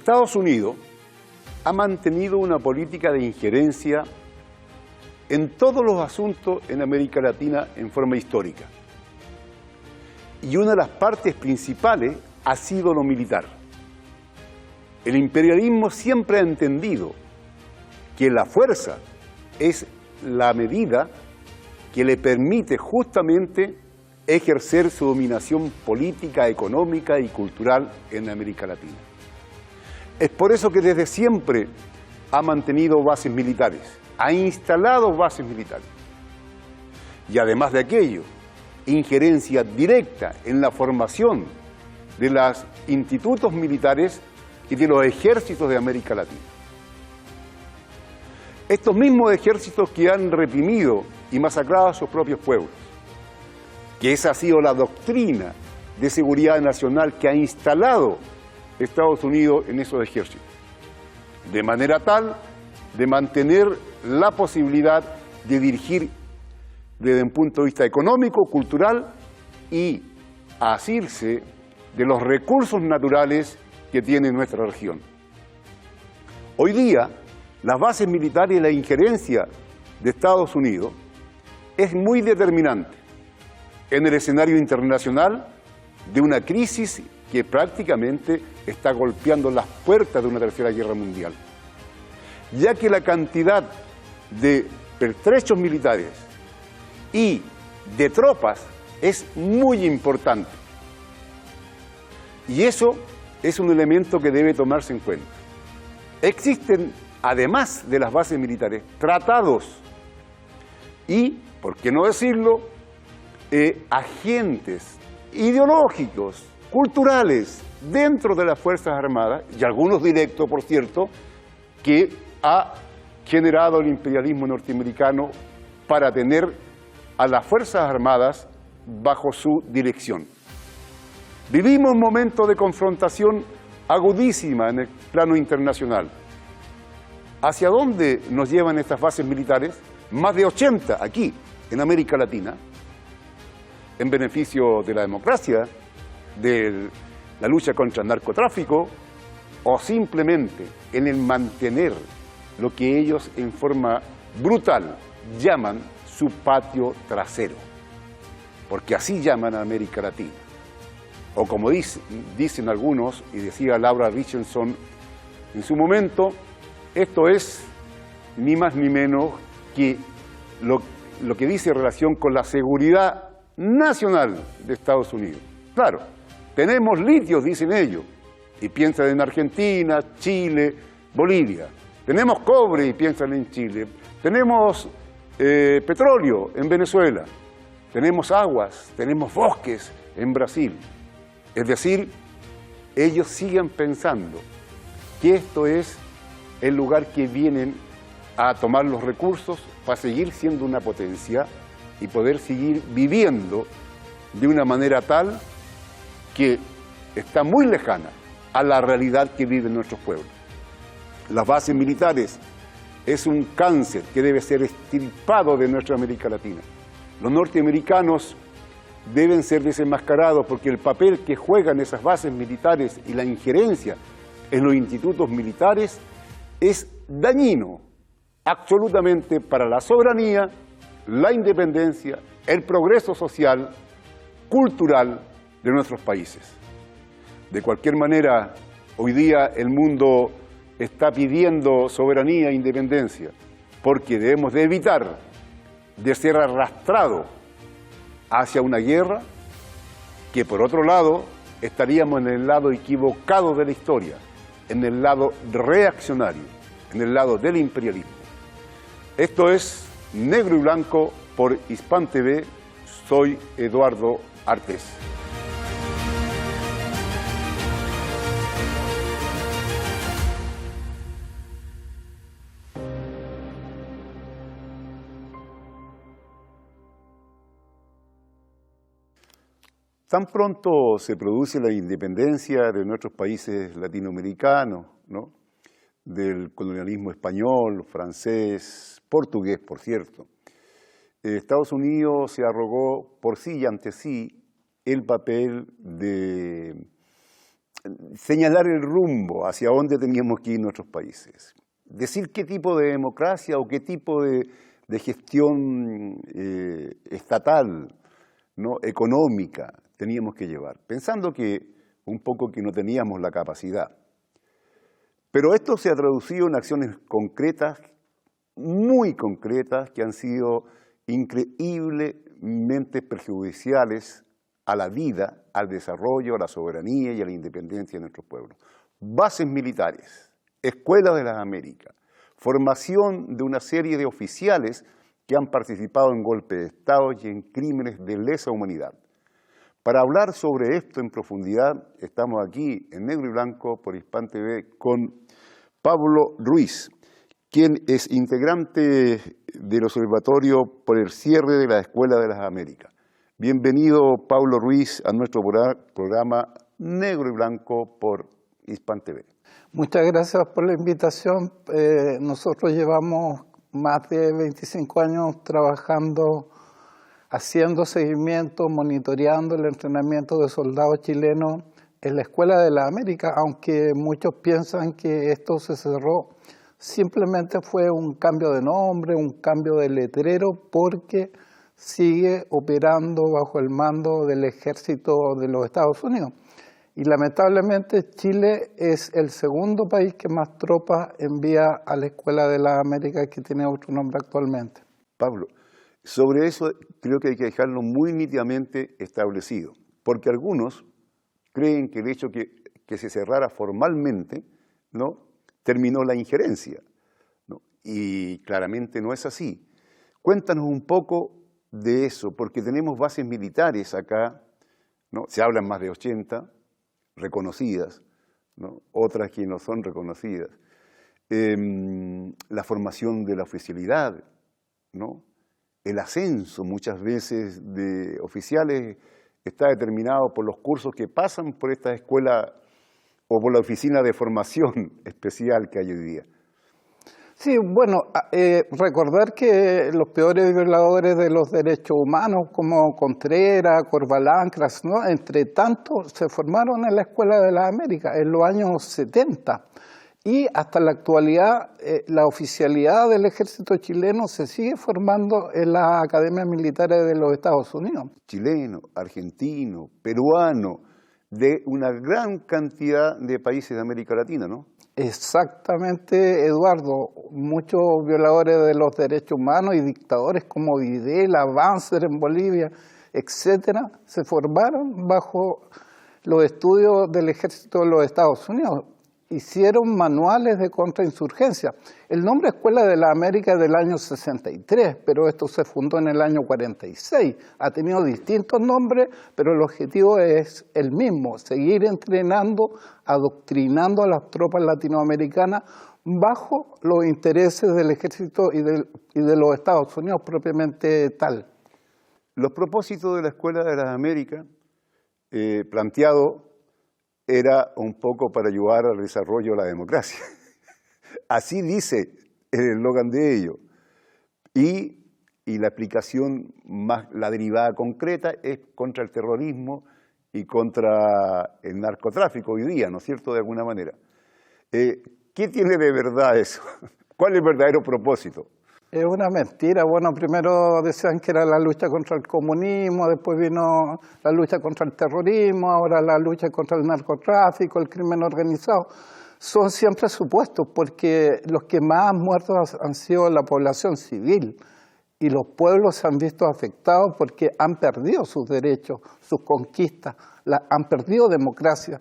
Estados Unidos ha mantenido una política de injerencia en todos los asuntos en América Latina en forma histórica. Y una de las partes principales ha sido lo militar. El imperialismo siempre ha entendido que la fuerza es la medida que le permite justamente ejercer su dominación política, económica y cultural en América Latina. Es por eso que desde siempre ha mantenido bases militares, ha instalado bases militares. Y además de aquello, injerencia directa en la formación de los institutos militares y de los ejércitos de América Latina. Estos mismos ejércitos que han reprimido y masacrado a sus propios pueblos, que esa ha sido la doctrina de seguridad nacional que ha instalado Estados Unidos en esos ejércitos, de manera tal de mantener la posibilidad de dirigir desde un punto de vista económico, cultural y asirse de los recursos naturales que tiene nuestra región. Hoy día, las bases militares y la injerencia de Estados Unidos es muy determinante en el escenario internacional de una crisis que prácticamente está golpeando las puertas de una tercera guerra mundial, ya que la cantidad de pertrechos militares y de tropas es muy importante. Y eso es un elemento que debe tomarse en cuenta. Existen, además de las bases militares, tratados y, por qué no decirlo, agentes ideológicos, culturales, dentro de las Fuerzas Armadas, y algunos directos, por cierto, que ha generado el imperialismo norteamericano para tener a las Fuerzas Armadas bajo su dirección. Vivimos un momento de confrontación agudísima en el plano internacional. ¿Hacia dónde nos llevan estas bases militares? Más de 80 aquí, en América Latina, en beneficio de la democracia, de la lucha contra el narcotráfico, o simplemente en el mantener lo que ellos en forma brutal llaman su patio trasero, porque así llaman a América Latina. O como dicen algunos, y decía Laura Richardson en su momento, esto es ni más ni menos que lo que dice en relación con la seguridad nacional de Estados Unidos. Claro, tenemos litios, dicen ellos, y piensan en Argentina, Chile, Bolivia. Tenemos cobre y piensan en Chile. Tenemos petróleo en Venezuela. Tenemos aguas, tenemos bosques en Brasil. Es decir, ellos siguen pensando que esto es el lugar que vienen a tomar los recursos para seguir siendo una potencia y poder seguir viviendo de una manera tal que está muy lejana a la realidad que viven nuestros pueblos. Las bases militares es un cáncer que debe ser extirpado de nuestra América Latina. Los norteamericanos deben ser desenmascarados porque el papel que juegan esas bases militares y la injerencia en los institutos militares es dañino absolutamente para la soberanía, la independencia, el progreso social, cultural de nuestros países. De cualquier manera, hoy día el mundo está pidiendo soberanía e independencia porque debemos de evitar de ser arrastrados hacia una guerra que, por otro lado, estaríamos en el lado equivocado de la historia, en el lado reaccionario, en el lado del imperialismo. Esto es Negro y Blanco por Hispan TV. Soy Eduardo Artés. Tan pronto se produce la independencia de nuestros países latinoamericanos, ¿no?, del colonialismo español, francés, portugués, por cierto, Estados Unidos se arrogó por sí y ante sí el papel de señalar el rumbo hacia dónde teníamos que ir nuestros países, decir qué tipo de democracia o qué tipo de gestión estatal, ¿no?, económica teníamos que llevar, pensando que un poco que no teníamos la capacidad. Pero esto se ha traducido en acciones concretas, muy concretas, que han sido increíblemente perjudiciales a la vida, al desarrollo, a la soberanía y a la independencia de nuestros pueblos. Bases militares, escuelas de las Américas, formación de una serie de oficiales que han participado en golpes de Estado y en crímenes de lesa humanidad. Para hablar sobre esto en profundidad, estamos aquí en Negro y Blanco por Hispam TV con Pablo Ruiz, quien es integrante del Observatorio por el cierre de la Escuela de las Américas. Bienvenido, Pablo Ruiz, a nuestro programa Negro y Blanco por Hispam TV. Muchas gracias por la invitación. Nosotros llevamos más de 25 años trabajando, haciendo seguimiento, monitoreando el entrenamiento de soldados chilenos en la Escuela de la América, aunque muchos piensan que esto se cerró. Simplemente fue un cambio de nombre, un cambio de letrero, porque sigue operando bajo el mando del ejército de los Estados Unidos. Y lamentablemente Chile es el segundo país que más tropas envía a la Escuela de las Américas, que tiene otro nombre actualmente. Pablo, sobre eso creo que hay que dejarlo muy nítidamente establecido, porque algunos creen que el hecho que se cerrara formalmente, ¿no?, terminó la injerencia, ¿no? Y claramente no es así. Cuéntanos un poco de eso, porque tenemos bases militares acá, ¿no? Se hablan más de 80 reconocidas, ¿no?, otras que no son reconocidas. La formación de la oficialidad, ¿no?, el ascenso muchas veces de oficiales está determinado por los cursos que pasan por esta escuela o por la oficina de formación especial que hay hoy día. Sí, bueno, recordar que los peores violadores de los derechos humanos, como Contreras, Corvalancras, ¿no?, entre tantos, se formaron en la Escuela de las Américas en los años 70. Y hasta la actualidad, la oficialidad del ejército chileno se sigue formando en las academias militares de los Estados Unidos. Chileno, argentino, peruano, de una gran cantidad de países de América Latina, ¿no? Exactamente, Eduardo. Muchos violadores de los derechos humanos y dictadores como Videla, Banzer en Bolivia, etcétera, se formaron bajo los estudios del ejército de los Estados Unidos. Hicieron manuales de contrainsurgencia. El nombre Escuela de la América es del año 63, pero esto se fundó en el año 46. Ha tenido distintos nombres, pero el objetivo es el mismo: seguir entrenando, adoctrinando a las tropas latinoamericanas bajo los intereses del ejército y de los Estados Unidos propiamente tal. Los propósitos de la Escuela de las Américas, planteado, era un poco para ayudar al desarrollo de la democracia. Así dice el eslogan de ello. Y la explicación más, la derivada concreta, es contra el terrorismo y contra el narcotráfico hoy día, ¿no es cierto?, de alguna manera. ¿Qué tiene de verdad eso? ¿Cuál es el verdadero propósito? Es una mentira. Bueno, primero decían que era la lucha contra el comunismo, después vino la lucha contra el terrorismo, ahora la lucha contra el narcotráfico, el crimen organizado. Son siempre supuestos, porque los que más muertos han sido la población civil, y los pueblos se han visto afectados porque han perdido sus derechos, sus conquistas, han perdido democracia.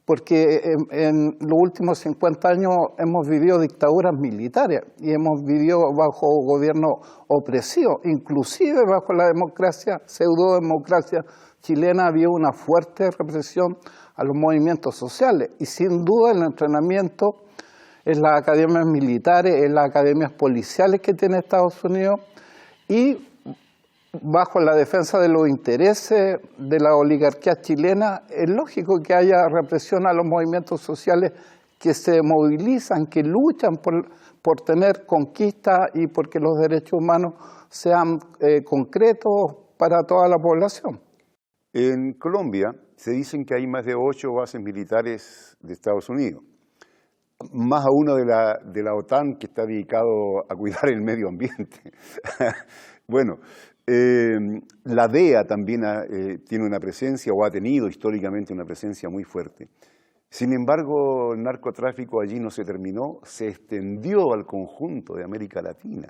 Porque en los últimos 50 años hemos vivido dictaduras militares y hemos vivido bajo gobierno opresivo. Inclusive bajo la democracia, pseudodemocracia chilena, había una fuerte represión a los movimientos sociales. Y sin duda el entrenamiento en las academias militares, en las academias policiales que tiene Estados Unidos, y bajo la defensa de los intereses de la oligarquía chilena, es lógico que haya represión a los movimientos sociales que se movilizan, que luchan por tener conquistas y porque los derechos humanos sean concretos para toda la población. En Colombia se dicen que hay más de 8 bases militares de Estados Unidos, más a uno de la OTAN que está dedicado a cuidar el medio ambiente. Bueno, la DEA también tiene una presencia, o ha tenido históricamente una presencia muy fuerte. Sin embargo, el narcotráfico allí no se terminó, se extendió al conjunto de América Latina.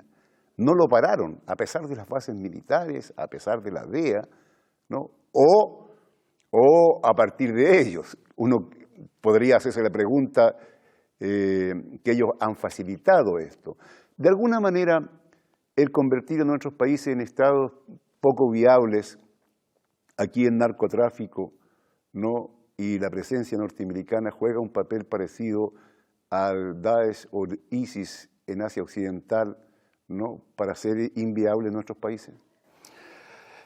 No lo pararon, a pesar de las bases militares, a pesar de la DEA, ¿no? O a partir de ellos. Uno podría hacerse la pregunta que ellos han facilitado esto. De alguna manera, el convertir a nuestros países en estados poco viables, aquí en narcotráfico, ¿no? Y la presencia norteamericana juega un papel parecido al Daesh o ISIS en Asia Occidental, ¿no? Para hacer inviables nuestros países.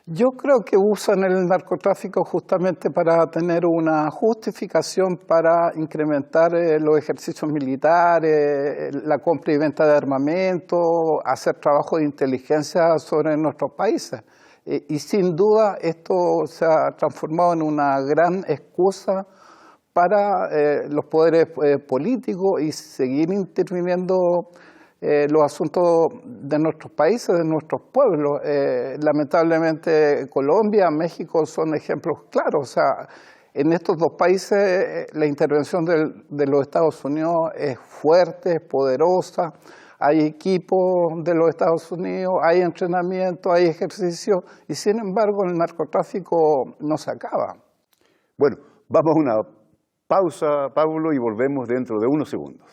Yo creo que usan el narcotráfico justamente para tener una justificación para incrementar los ejercicios militares, la compra y venta de armamento, hacer trabajo de inteligencia sobre nuestros países. Y sin duda esto se ha transformado en una gran excusa para los poderes políticos y seguir interviniendo los asuntos de nuestros países, de nuestros pueblos. Lamentablemente Colombia, México son ejemplos claros. O sea, en estos dos países la intervención de los Estados Unidos es fuerte, es poderosa. Hay equipos de los Estados Unidos, hay entrenamiento, hay ejercicio, y sin embargo el narcotráfico no se acaba. Bueno, vamos a una pausa, Pablo, y volvemos dentro de unos segundos.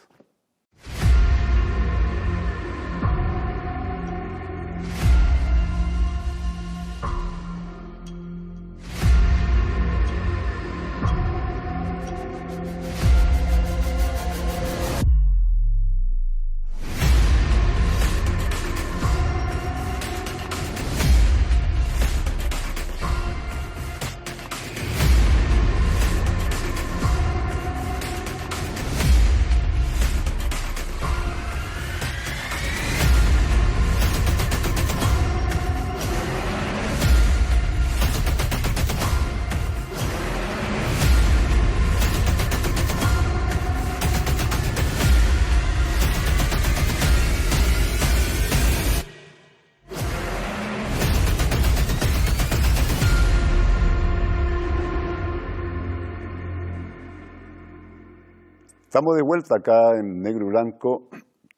Estamos de vuelta acá en Negro y Blanco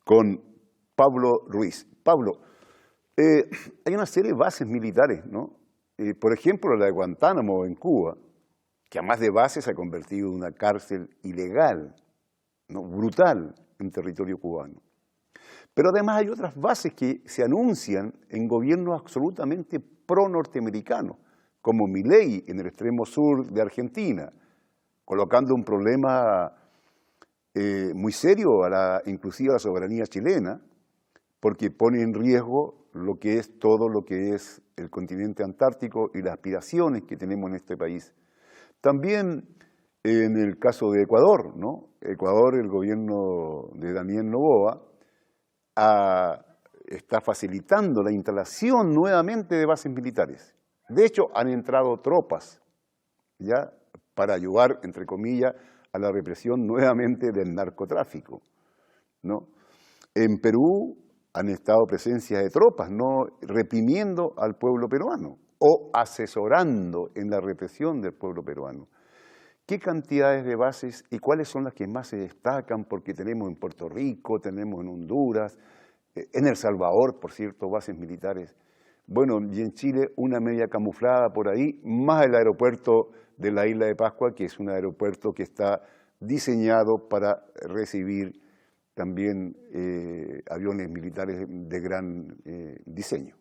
con Pablo Ruiz. Pablo, hay una serie de bases militares, ¿no? Por ejemplo, la de Guantánamo en Cuba, que además de base se ha convertido en una cárcel ilegal, ¿no? Brutal en territorio cubano. Pero además hay otras bases que se anuncian en gobiernos absolutamente pro-norteamericanos, como Milei en el extremo sur de Argentina, colocando un problema muy serio inclusive a la soberanía chilena, porque pone en riesgo lo que es todo lo que es el continente antártico y las aspiraciones que tenemos en este país. También en el caso de Ecuador, ¿no? Ecuador, el gobierno de Daniel Noboa está facilitando la instalación nuevamente de bases militares. De hecho, han entrado tropas, ¿ya?, para ayudar, entre comillas, a la represión nuevamente del narcotráfico, ¿no? En Perú han estado presencias de tropas, ¿no?, reprimiendo al pueblo peruano o asesorando en la represión del pueblo peruano. ¿Qué cantidades de bases y cuáles son las que más se destacan? Porque tenemos en Puerto Rico, tenemos en Honduras, en El Salvador, por cierto, bases militares. Bueno, y en Chile una media camuflada por ahí, más el aeropuerto de la Isla de Pascua, que es un aeropuerto que está diseñado para recibir también aviones militares de gran diseño.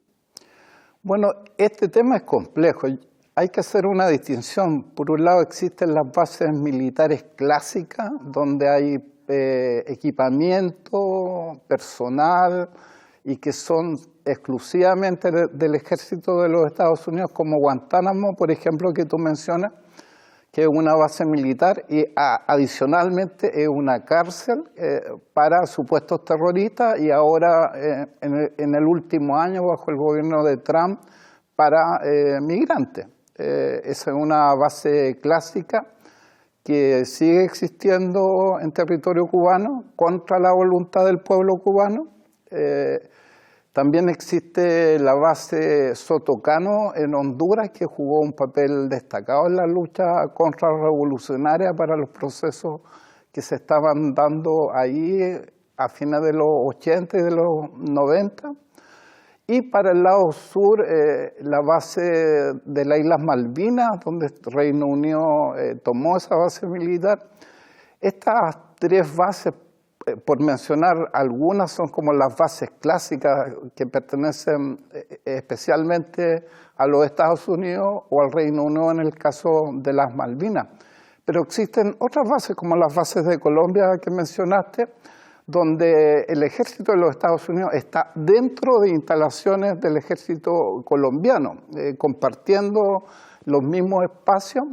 Bueno, este tema es complejo. Hay que hacer una distinción. Por un lado existen las bases militares clásicas, donde hay equipamiento, personal, y que son exclusivamente del ejército de los Estados Unidos, como Guantánamo, por ejemplo, que tú mencionas, que es una base militar y adicionalmente es una cárcel para supuestos terroristas, y ahora en el último año, bajo el gobierno de Trump, para migrantes. Esa es una base clásica que sigue existiendo en territorio cubano contra la voluntad del pueblo cubano. También existe la base Sotocano en Honduras, que jugó un papel destacado en la lucha contrarrevolucionaria para los procesos que se estaban dando ahí a fines de los 80 y de los 90. Y para el lado sur, la base de las Islas Malvinas, donde el Reino Unido tomó esa base militar. Estas tres bases, por mencionar algunas, son como las bases clásicas que pertenecen especialmente a los Estados Unidos o al Reino Unido en el caso de las Malvinas. Pero existen otras bases, como las bases de Colombia que mencionaste, donde el ejército de los Estados Unidos está dentro de instalaciones del ejército colombiano, compartiendo los mismos espacios,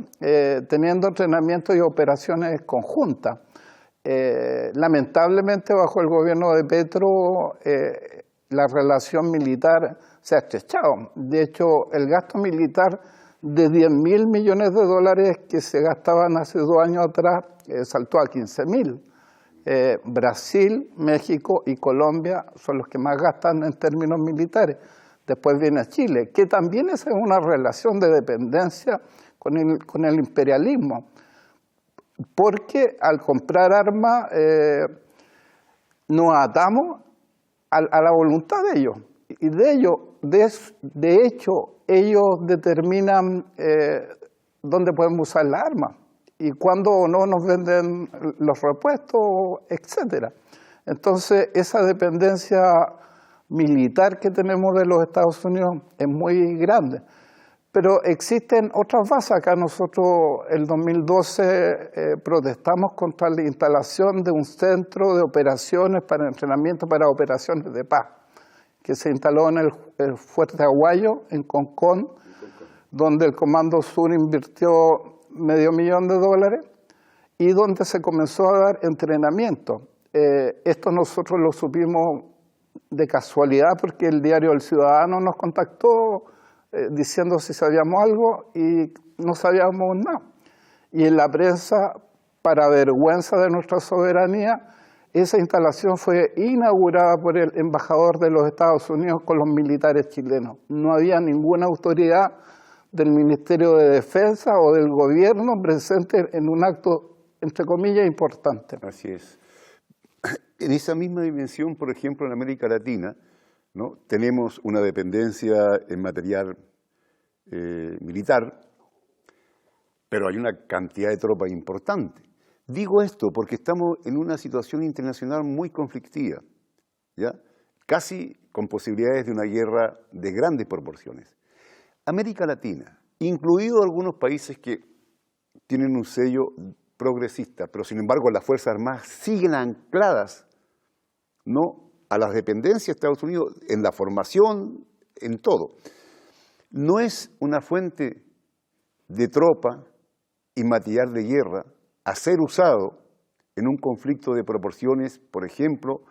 teniendo entrenamiento y operaciones conjuntas. Lamentablemente, bajo el gobierno de Petro, la relación militar se ha estrechado. De hecho, el gasto militar de 10.000 millones de dólares que se gastaban hace 2 años atrás saltó a 15.000. Brasil, México y Colombia son los que más gastan en términos militares. Después viene Chile, que también es una relación de dependencia con el imperialismo, porque al comprar armas nos atamos a la voluntad de ellos. Y de hecho, ellos determinan dónde podemos usar las armas y cuándo o no nos venden los repuestos, etc. Entonces, esa dependencia militar que tenemos de los Estados Unidos es muy grande. Pero existen otras bases. Acá nosotros, el 2012, protestamos contra la instalación de un centro de operaciones para entrenamiento para operaciones de paz, que se instaló en el Fuerte Aguayo, en Concón, donde el Comando Sur invirtió $500,000 y donde se comenzó a dar entrenamiento. Esto nosotros lo supimos de casualidad porque el diario El Ciudadano nos contactó diciendo si sabíamos algo y no sabíamos nada. Y en la prensa, para vergüenza de nuestra soberanía, esa instalación fue inaugurada por el embajador de los Estados Unidos con los militares chilenos. No había ninguna autoridad del Ministerio de Defensa o del gobierno presente en un acto, entre comillas, importante. Así es. En esa misma dimensión, por ejemplo, en América Latina, ¿no?, tenemos una dependencia en material militar, pero hay una cantidad de tropas importante. Digo esto porque estamos en una situación internacional muy conflictiva, ¿ya?, casi con posibilidades de una guerra de grandes proporciones. América Latina, incluidos algunos países que tienen un sello progresista, pero sin embargo las Fuerzas Armadas siguen ancladas, ¿no?, a las dependencias de Estados Unidos en la formación, en todo. No es una fuente de tropa y material de guerra a ser usado en un conflicto de proporciones, por ejemplo,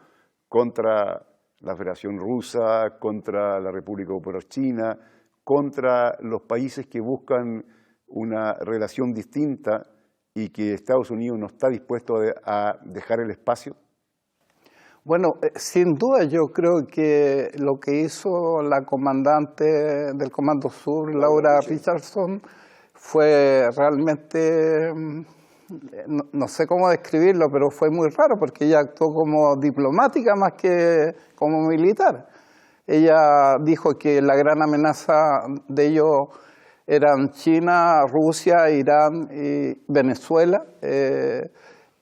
contra la Federación Rusa, contra la República Popular China, contra los países que buscan una relación distinta y que Estados Unidos no está dispuesto a dejar el espacio? Bueno, sin duda yo creo que lo que hizo la comandante del Comando Sur, Laura Richardson, fue realmente, no sé cómo describirlo, pero fue muy raro porque ella actuó como diplomática más que como militar. Ella dijo que la gran amenaza de ellos eran China, Rusia, Irán y Venezuela,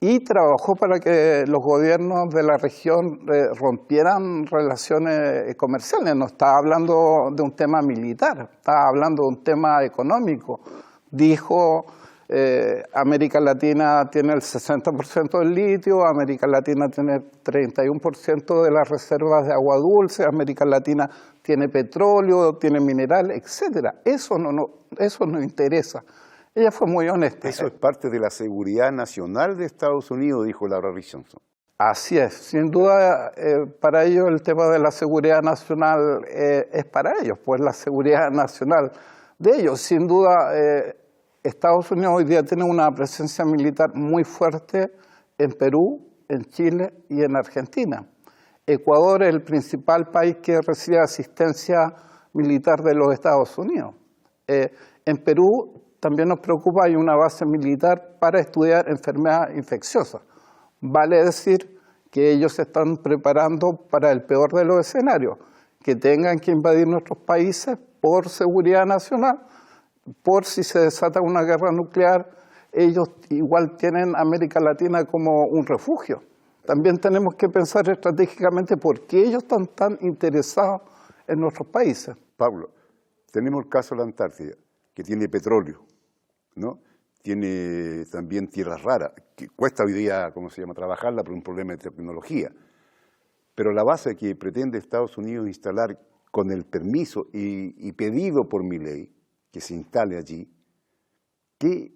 y trabajó para que los gobiernos de la región rompieran relaciones comerciales. No estaba hablando de un tema militar, estaba hablando de un tema económico. Dijo, América Latina tiene el 60% del litio, América Latina tiene el 31% de las reservas de agua dulce, América Latina tiene petróleo, tiene mineral, etc. Eso no interesa. Ella fue muy honesta. Eso es parte de la seguridad nacional de Estados Unidos, dijo Laura Richardson. Así es, sin duda para ellos el tema de la seguridad nacional es para ellos, pues la seguridad nacional de ellos. Sin duda, Estados Unidos hoy día tiene una presencia militar muy fuerte en Perú, en Chile y en Argentina. Ecuador es el principal país que recibe asistencia militar de los Estados Unidos. En Perú también nos preocupa, hay una base militar para estudiar enfermedades infecciosas. Vale decir que ellos se están preparando para el peor de los escenarios, que tengan que invadir nuestros países por seguridad nacional, por si se desata una guerra nuclear. Ellos igual tienen América Latina como un refugio. También tenemos que pensar estratégicamente por qué ellos están tan interesados en nuestros países. Pablo, tenemos el caso de la Antártida, que tiene petróleo, ¿no? Tiene también tierras raras, que cuesta hoy día, trabajarla por un problema de tecnología. Pero la base que pretende Estados Unidos instalar con el permiso y pedido por Milei, que se instale allí, ¿qué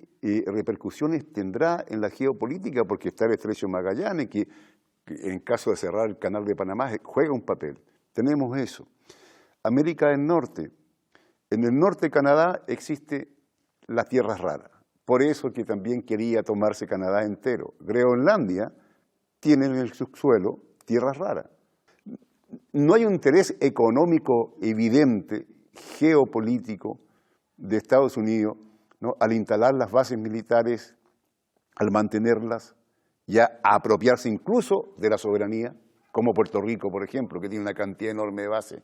repercusiones tendrá en la geopolítica? Porque está el Estrecho de Magallanes, que en caso de cerrar el canal de Panamá juega un papel. Tenemos eso. América del Norte. En el norte de Canadá existe las tierras raras. Por eso que también quería tomarse Canadá entero. Groenlandia tiene en el subsuelo tierras raras. No hay un interés económico evidente, geopolítico, de Estados Unidos, ¿no?, al instalar las bases militares, al mantenerlas, ya a apropiarse incluso de la soberanía, como Puerto Rico, por ejemplo, que tiene una cantidad enorme de bases.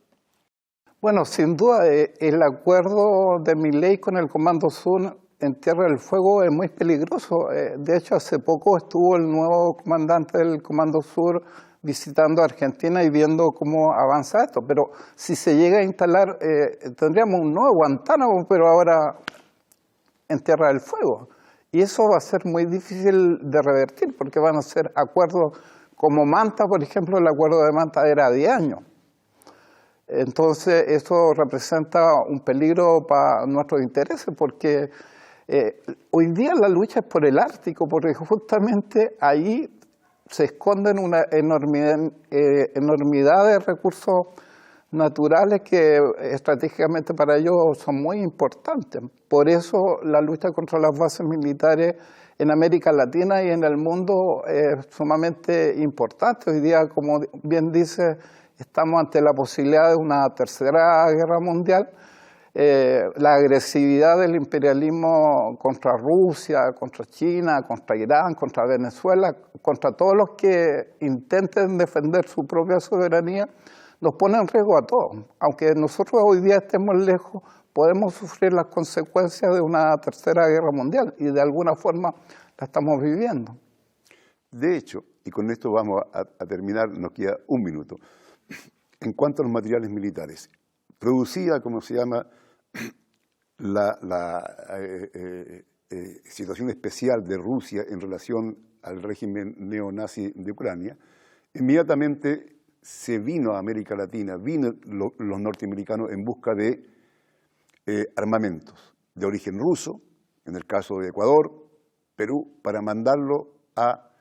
Bueno, sin duda, el acuerdo de Milei con el Comando Sur en Tierra del Fuego es muy peligroso. De hecho, hace poco estuvo el nuevo comandante del Comando Sur visitando Argentina y viendo cómo avanza esto. Pero si se llega a instalar, tendríamos un nuevo Guantánamo, pero ahora en Tierra del Fuego. Y eso va a ser muy difícil de revertir, porque van a ser acuerdos como Manta, por ejemplo. El acuerdo de Manta era 10 años. Entonces, eso representa un peligro para nuestros intereses, porque hoy día la lucha es por el Ártico, porque justamente ahí se esconden una enormidad de recursos naturales que estratégicamente para ellos son muy importantes. Por eso la lucha contra las bases militares en América Latina y en el mundo es sumamente importante. Hoy día, como bien dice, estamos ante la posibilidad de una tercera guerra mundial. La agresividad del imperialismo contra Rusia, contra China, contra Irán, contra Venezuela, contra todos los que intenten defender su propia soberanía, nos pone en riesgo a todos. Aunque nosotros hoy día estemos lejos, podemos sufrir las consecuencias de una tercera guerra mundial y de alguna forma la estamos viviendo. De hecho, y con esto vamos a terminar, nos queda un minuto. En cuanto a los materiales militares, producida, como se llama, la situación especial de Rusia en relación al régimen neonazi de Ucrania, inmediatamente se vino a América Latina, los norteamericanos en busca de armamentos de origen ruso, en el caso de Ecuador, Perú, para mandarlo a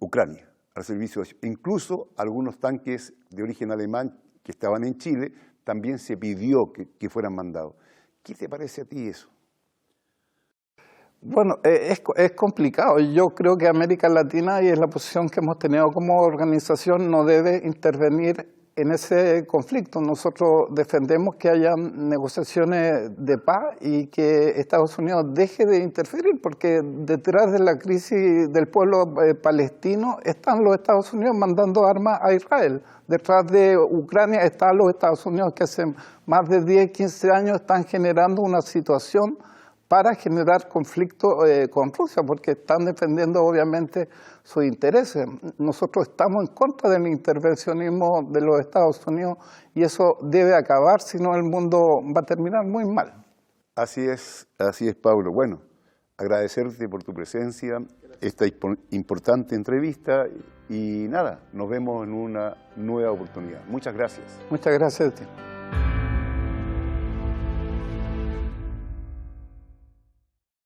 Ucrania, al servicio de... Incluso algunos tanques de origen alemán que estaban en Chile, también se pidió que fueran mandados. ¿Qué te parece a ti eso? Bueno, es complicado. Yo creo que América Latina, y es la posición que hemos tenido como organización, no debe intervenir en ese conflicto. Nosotros defendemos que haya negociaciones de paz y que Estados Unidos deje de interferir, porque detrás de la crisis del pueblo palestino están los Estados Unidos mandando armas a Israel. Detrás de Ucrania están los Estados Unidos que hace más de 10, 15 años están generando una situación para generar conflicto con Rusia, porque están defendiendo obviamente sus intereses. Nosotros estamos en contra del intervencionismo de los Estados Unidos y eso debe acabar, si no el mundo va a terminar muy mal. Así es, Pablo. Bueno, agradecerte por tu presencia, esta importante entrevista y nada, nos vemos en una nueva oportunidad. Muchas gracias. Muchas gracias a ti.